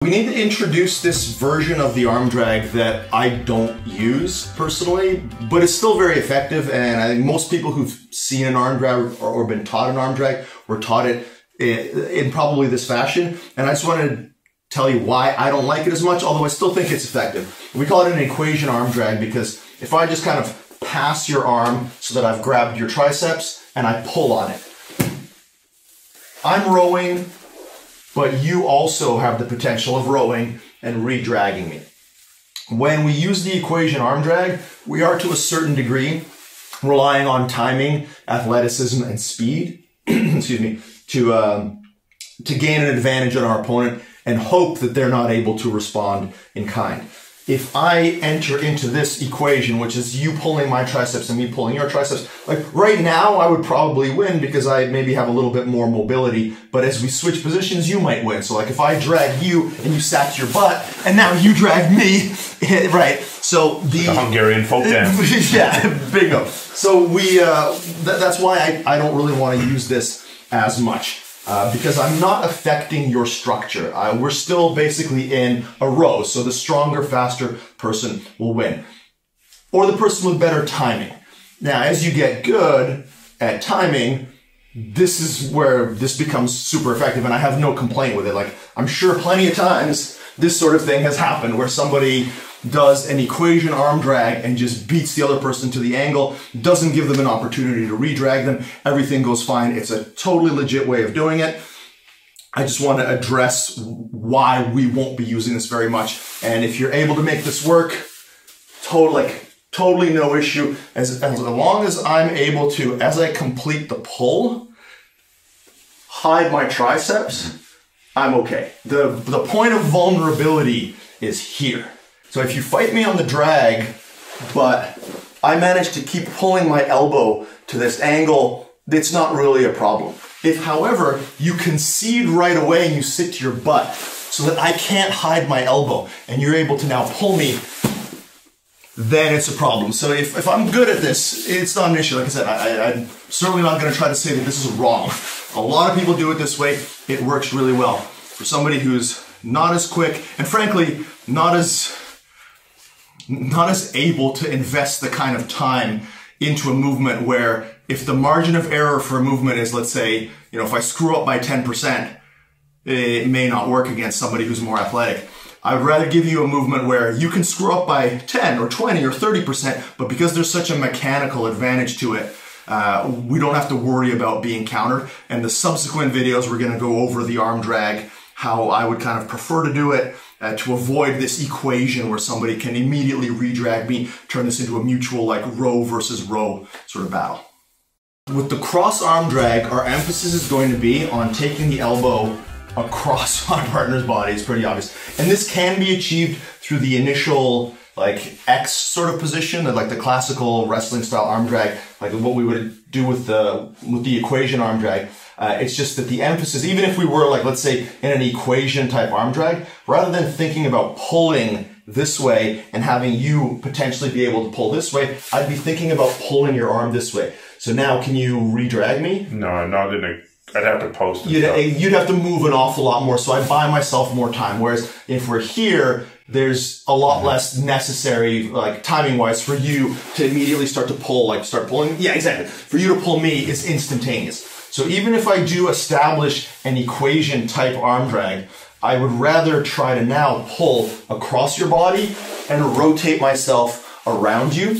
We need to introduce this version of the arm drag that I don't use personally, but it's still very effective, and I think most people who've seen an arm drag or been taught an arm drag were taught it in probably this fashion, and I just wanted to tell you why I don't like it as much, although I still think it's effective. We call it an equation arm drag because if I just kind of pass your arm so that I've grabbed your triceps and I pull on it, I'm rowing, but you also have the potential of rowing and re-dragging me. When we use the equation arm drag, we are to a certain degree relying on timing, athleticism, and speed, excuse me, to gain an advantage on our opponent and hope that they're not able to respond in kind. If I enter into this equation, which is you pulling my triceps and me pulling your triceps, like right now I would probably win because I maybe have a little bit more mobility, but as we switch positions, you might win. So like if I drag you and you sacked your butt and now you drag me, right? So the Hungarian folk dance. Yeah, bingo. So that's why I don't really want to use this as much. Because I'm not affecting your structure. We're still basically in a row, so the stronger, faster person will win. Or the person with better timing. Now, as you get good at timing, this is where this becomes super effective, and I have no complaint with it. Like, I'm sure plenty of times this sort of thing has happened where somebody does an equation arm drag and just beats the other person to the angle, doesn't give them an opportunity to re-drag them, everything goes fine. It's a totally legit way of doing it. I just want to address why we won't be using this very much. And if you're able to make this work, totally no issue. As long as I'm able to, as I complete the pull, hide my triceps, I'm okay. The point of vulnerability is here. So if you fight me on the drag, but I manage to keep pulling my elbow to this angle, it's not really a problem. If, however, you concede right away and you sit to your butt so that I can't hide my elbow and you're able to now pull me, then it's a problem. So if I'm good at this, it's not an issue. Like I said, I'm certainly not going to try to say that this is wrong. A lot of people do it this way. It works really well. For somebody who's not as quick and frankly, not as able to invest the kind of time into a movement where if the margin of error for a movement is, let's say, if I screw up by 10%, it may not work against somebody who's more athletic. I would rather give you a movement where you can screw up by 10 or 20 or 30%, but because there's such a mechanical advantage to it, we don't have to worry about being countered. And the subsequent videos, we're going to go over the arm drag, how I would kind of prefer to do it, to avoid this equation where somebody can immediately re-drag me, turn this into a mutual like row versus row sort of battle. With the cross arm drag, our emphasis is going to be on taking the elbow across my partner's body. It's pretty obvious. And this can be achieved through the initial like X sort of position, like the classical wrestling style arm drag, like what we would do with the equation arm drag. It's just that the emphasis, even if we were like, let's say in an equation type arm drag, rather than thinking about pulling this way and having you potentially be able to pull this way, I'd be thinking about pulling your arm this way. So now can you re-drag me? No, not in a, I'd have to post it. You'd have to move an awful lot more, so I buy myself more time. Whereas if we're here, there's a lot less necessary, like timing-wise, for you to immediately start to pull, like start pulling. Yeah, exactly. For you to pull me is instantaneous. So even if I do establish an equation type arm drag, I would rather try to now pull across your body and rotate myself around you.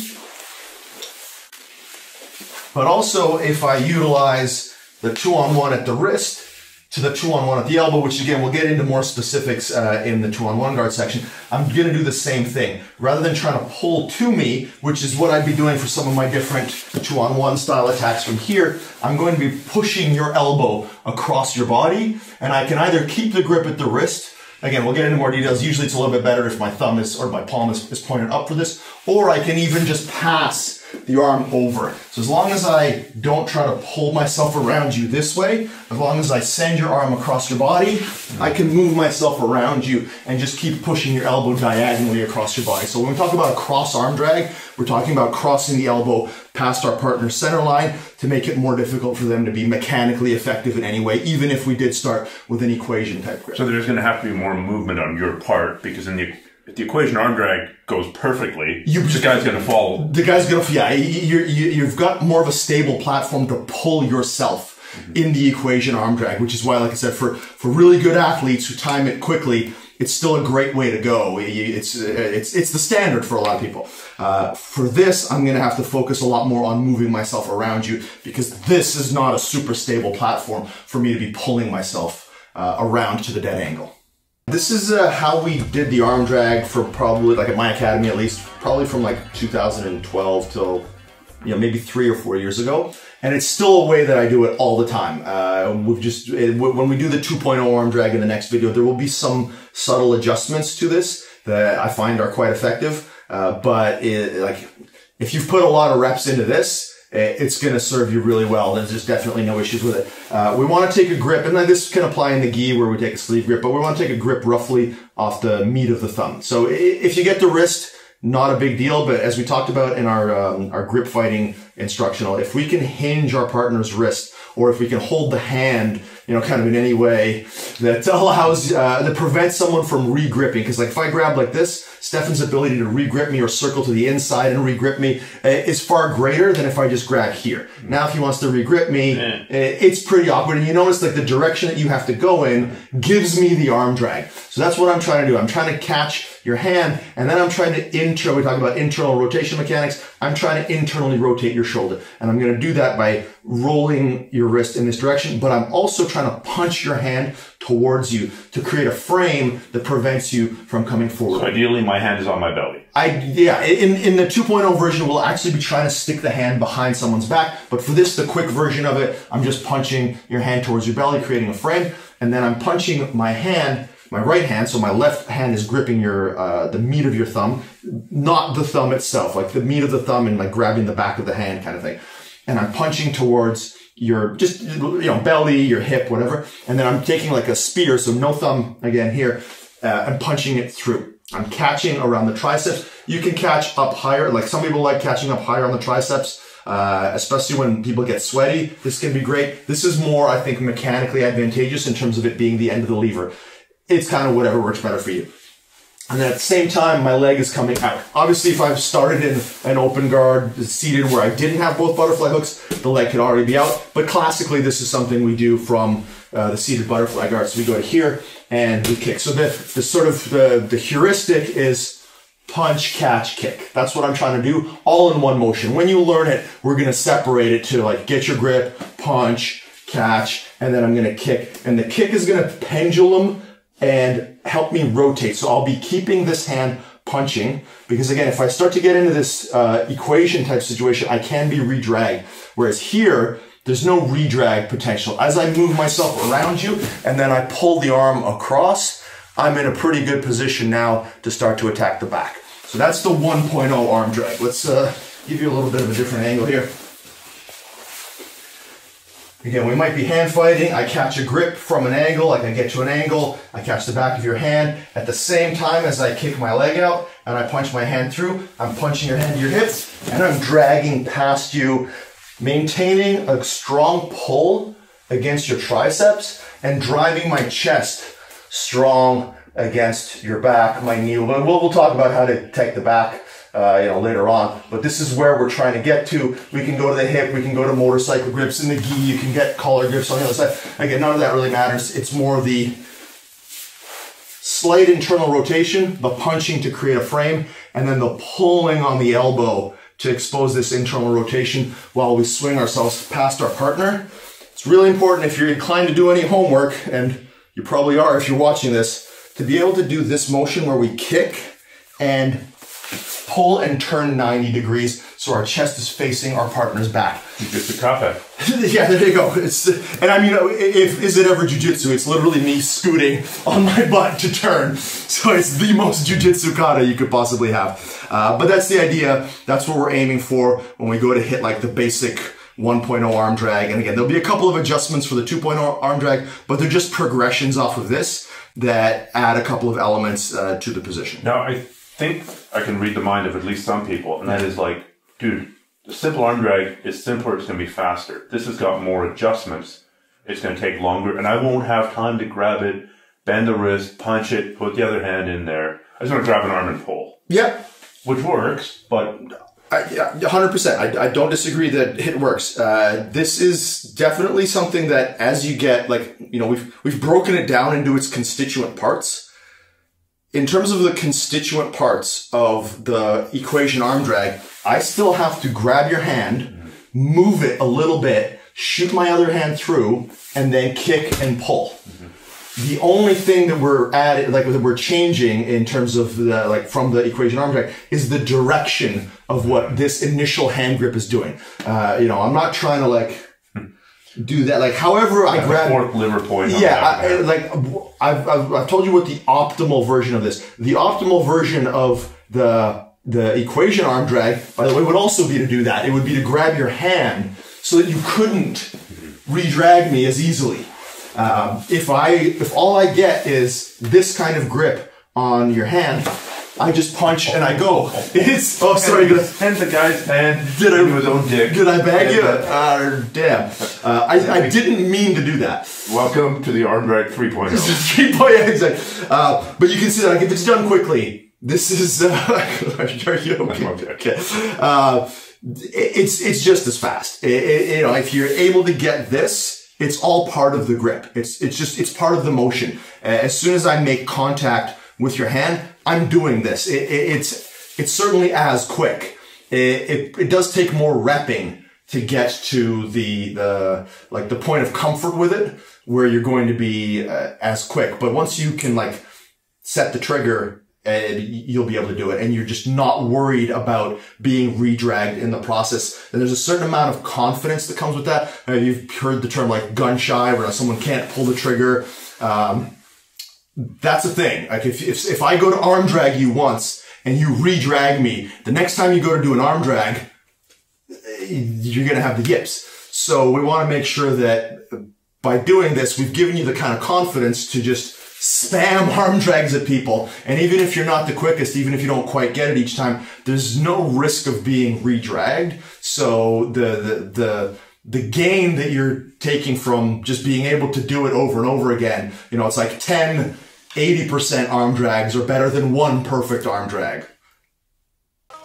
But also if I utilize the 2-on-1 at the wrist to the 2-on-1 at the elbow, which again, we'll get into more specifics in the 2-on-1 guard section, I'm gonna do the same thing. Rather than trying to pull to me, which is what I'd be doing for some of my different 2-on-1 style attacks from here, I'm going to be pushing your elbow across your body, and I can either keep the grip at the wrist. Again, we'll get into more details. Usually it's a little bit better if my thumb is, or my palm is pointed up for this, or I can even just pass the arm over. So as long as I don't try to pull myself around you this way, as long as I send your arm across your body, I can move myself around you and just keep pushing your elbow diagonally across your body. So when we talk about a cross arm drag, we're talking about crossing the elbow past our partner's center line to make it more difficult for them to be mechanically effective in any way, even if we did start with an equation type grip. So there's going to have to be more movement on your part, because if the equation arm drag goes perfectly, the guy's going to fall. The guy's going to, yeah, you've got more of a stable platform to pull yourself in the equation arm drag, which is why, like I said, for really good athletes who time it quickly, it's still a great way to go. It's the standard for a lot of people. For this, I'm going to have to focus a lot more on moving myself around you, because this is not a super stable platform for me to be pulling myself around to the dead angle. This is how we did the arm drag for probably, like at my academy at least, probably from like 2012 till, you know, maybe 3 or 4 years ago. And it's still a way that I do it all the time. When we do the 2.0 arm drag in the next video, there will be some subtle adjustments to this that I find are quite effective. But if you've put a lot of reps into this, it's going to serve you really well. There's definitely no issues with it. We want to take a grip, and this can apply in the gi where we take a sleeve grip, but we want to take a grip roughly off the meat of the thumb. So if you get the wrist, not a big deal, but as we talked about in our grip fighting instructional, if we can hinge our partner's wrist, or if we can hold the hand, you know, kind of in any way that allows, that prevents someone from re-gripping. Because like if I grab like this, Stephan's ability to re-grip me or circle to the inside and re-grip me is far greater than if I just grab here. Now if he wants to re-grip me, it's pretty awkward. And you notice like the direction that you have to go in gives me the arm drag. So that's what I'm trying to do. I'm trying to catch your hand, and then I'm trying to we talk about internal rotation mechanics. I'm trying to internally rotate your shoulder. And I'm going to do that by rolling your wrist in this direction, but I'm also trying to punch your hand towards you to create a frame that prevents you from coming forward. So ideally my hand is on my belly. Yeah, in the 2.0 version, we'll actually be trying to stick the hand behind someone's back. But for this, the quick version of it, I'm just punching your hand towards your belly, creating a frame. And then I'm punching my hand, my right hand, so my left hand is gripping the meat of your thumb, not the thumb itself, like the meat of the thumb and like grabbing the back of the hand kind of thing. And I'm punching towards your, just, you know, belly, your hip, whatever. And then I'm taking like a spear, so no thumb again here, and punching it through. I'm catching around the triceps. You can catch up higher, like some people like catching up higher on the triceps, especially when people get sweaty. This can be great. This is more, I think, mechanically advantageous in terms of it being the end of the lever. It's kind of whatever works better for you. And then at the same time, my leg is coming out. Obviously, if I've started in an open guard, seated where I didn't have both butterfly hooks, the leg could already be out. But classically, this is something we do from the seated butterfly guard. So we go to here and we kick. So the heuristic is punch, catch, kick. That's what I'm trying to do, all in one motion. When you learn it, we're going to separate it to like get your grip, punch, catch, and then I'm going to kick. And the kick is going to pendulum and help me rotate. So I'll be keeping this hand punching, because again, if I start to get into this equation type situation, I can be re-dragged. Whereas here, there's no re-drag potential. As I move myself around you and then I pull the arm across, I'm in a pretty good position now to start to attack the back. So that's the 1.0 arm drag. Let's give you a little bit of a different angle here. Again, we might be hand fighting. I catch a grip from an angle, like I get to an angle, I catch the back of your hand. At the same time as I kick my leg out and I punch my hand through, I'm punching your hand to your hips and I'm dragging past you, maintaining a strong pull against your triceps and driving my chest strong against your back, my knee. We'll talk about how to take the back later on, but this is where we're trying to get to. We can go to the hip, we can go to motorcycle grips in the gi, you can get collar grips on the other side. Again, none of that really matters. It's more the slight internal rotation, the punching to create a frame, and then the pulling on the elbow to expose this internal rotation while we swing ourselves past our partner. It's really important, if you're inclined to do any homework, and you probably are if you're watching this, to be able to do this motion where we kick and pull and turn 90 degrees so our chest is facing our partner's back. Jiu-jitsu kata. Yeah, there you go. And I mean, is it ever jiu-jitsu? It's literally me scooting on my butt to turn. So it's the most jiu-jitsu kata you could possibly have. But that's the idea. That's what we're aiming for when we go to hit like the basic 1.0 arm drag. And again, there'll be a couple of adjustments for the 2.0 arm drag, but they're just progressions off of this that add a couple of elements to the position. Now, I think I can read the mind of at least some people, and that is like, dude, The simple arm drag is simpler, it's going to be faster. This has got more adjustments. It's going to take longer, and I won't have time to grab it, bend the wrist, punch it, put the other hand in there. I just want to grab an arm and pull. Yeah. Which works, but... 100%. I don't disagree that it works. This is definitely something that as you get, like, you know, we've broken it down into its constituent parts. In terms of the constituent parts of the equation arm drag, I still have to grab your hand, move it a little bit, shoot my other hand through, and then kick and pull. The only thing that we're adding, like that we're changing in terms of the, like from the equation arm drag is the direction of what this initial hand grip is doing. You know, I'm not trying to like do that. Like, however I grab fourth liver point. Yeah, I've told you what the optimal version of this. The optimal version of the equation arm drag, by the way, would also be to do that. It would be to grab your hand so that you couldn't re-drag me as easily. If all I get is this kind of grip on your hand, I just punch and I go. It's, oh, sorry. And the guy's hand did it with his own dick. Did I bag you? Damn. I didn't mean to do that. Welcome to the arm drag 3.0. This is 3.0, exactly. But you can see that, like, if it's done quickly, this is, are you okay? It's just as fast. You know, if you're able to get this, it's all part of the grip. It's part of the motion. As soon as I make contact with your hand, I'm doing this. It's certainly as quick. It does take more repping to get to the point of comfort with it, where you're going to be as quick. But once you can like set the trigger, you'll be able to do it, and you're just not worried about being re-dragged in the process. And there's a certain amount of confidence that comes with that. You've heard the term like gun shy, where someone can't pull the trigger. That's a thing. Like if I go to arm drag you once and you re-drag me, the next time you go to do an arm drag, you're going to have the yips. So we want to make sure that by doing this, we've given you the kind of confidence to just spam arm drags at people. And even if you're not the quickest, even if you don't quite get it each time, there's no risk of being re-dragged. So the gain that you're taking from just being able to do it over and over again, you know, it's like 80% arm drags are better than one perfect arm drag.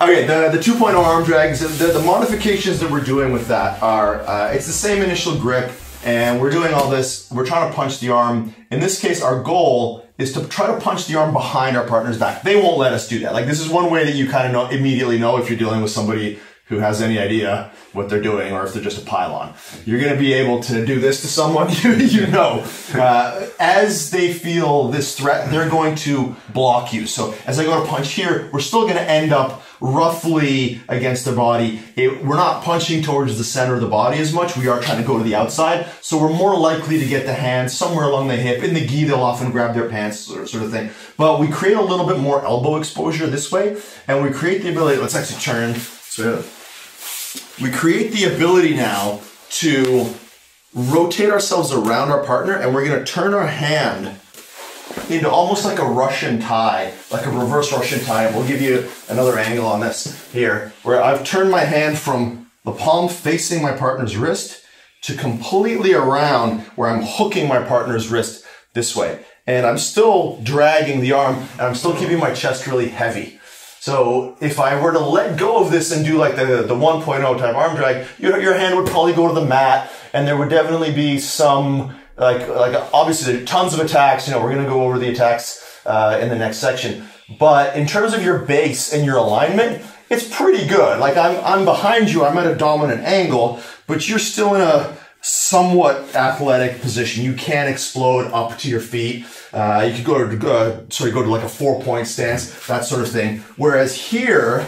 Okay, the 2.0 arm drags, the modifications that we're doing with that are, it's the same initial grip, and we're doing all this, we're trying to punch the arm. In this case, our goal is to try to punch the arm behind our partner's back. They won't let us do that. Like, this is one way that you kind of immediately know if you're dealing with somebody who has any idea what they're doing, or if they're just a pylon. You're going to be able to do this to someone you know. As they feel this threat, they're going to block you. So as I go to punch here, we're still going to end up roughly against their body. We're not punching towards the center of the body as much. We are trying to go to the outside. So we're more likely to get the hand somewhere along the hip. In the gi, they'll often grab their pants, sort of thing. But we create a little bit more elbow exposure this way, and we create the ability, let's actually turn. So we create the ability now to rotate ourselves around our partner, and we're going to turn our hand into almost like a Russian tie, like a reverse Russian tie. And we'll give you another angle on this here, where I've turned my hand from the palm facing my partner's wrist to completely around where I'm hooking my partner's wrist this way. And I'm still dragging the arm, and I'm still keeping my chest really heavy. So if I were to let go of this and do like the 1.0 type arm drag, your hand would probably go to the mat, and there would definitely be some, like obviously there are tons of attacks. You know, we're going to go over the attacks in the next section. But in terms of your base and your alignment, it's pretty good. Like I'm behind you, I'm at a dominant angle, but you're still in a somewhat athletic position. You can explode up to your feet. You could go to like a 4-point stance, that sort of thing. Whereas here,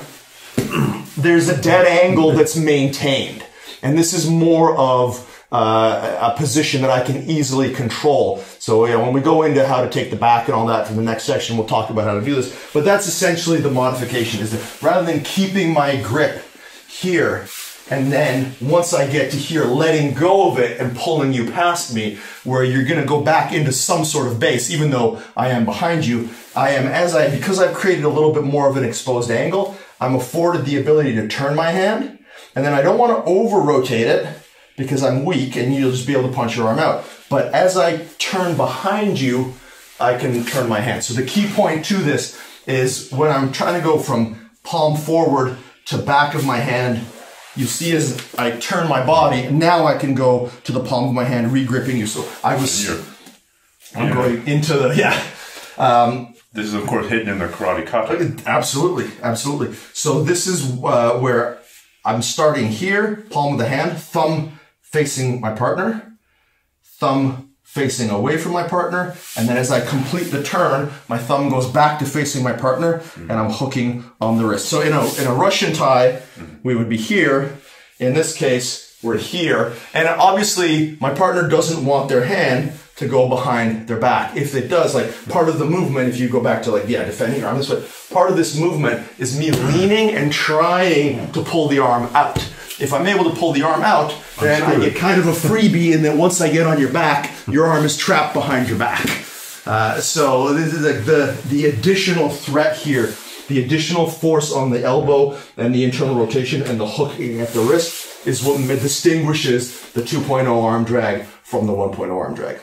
there's a dead angle that's maintained. And this is more of a position that I can easily control. So, you know, when we go into how to take the back and all that from the next section, we'll talk about how to do this. But that's essentially the modification, is that rather than keeping my grip here, and then once I get to here, letting go of it and pulling you past me, where you're going to go back into some sort of base, even though I am behind you, because I've created a little bit more of an exposed angle, I'm afforded the ability to turn my hand And then I don't want to over-rotate it because I'm weak and you'll just be able to punch your arm out. But as I turn behind you, I can turn my hand. So the key point to this is when I'm trying to go from palm forward to back of my hand, you see as I turn my body, now I can go to the palm of my hand, re-gripping you. So I'm going into the, this is, of course, hidden in the karate kata. Absolutely, absolutely. So this is where I'm starting here, palm of the hand, thumb facing my partner, thumb facing away from my partner, and then as I complete the turn, my thumb goes back to facing my partner, and I'm hooking on the wrist. So in a Russian tie, we would be here. In this case, we're here. And obviously, my partner doesn't want their hand to go behind their back. If it does, like part of the movement, if you go back to like, defending your arm this way, part of this movement is me leaning and trying to pull the arm out. If I'm able to pull the arm out, then I get kind of a freebie, and then once I get on your back, your arm is trapped behind your back. So this is like the additional threat here, the additional force on the elbow and the internal rotation and the hooking at the wrist is what distinguishes the 2.0 arm drag from the 1.0 arm drag.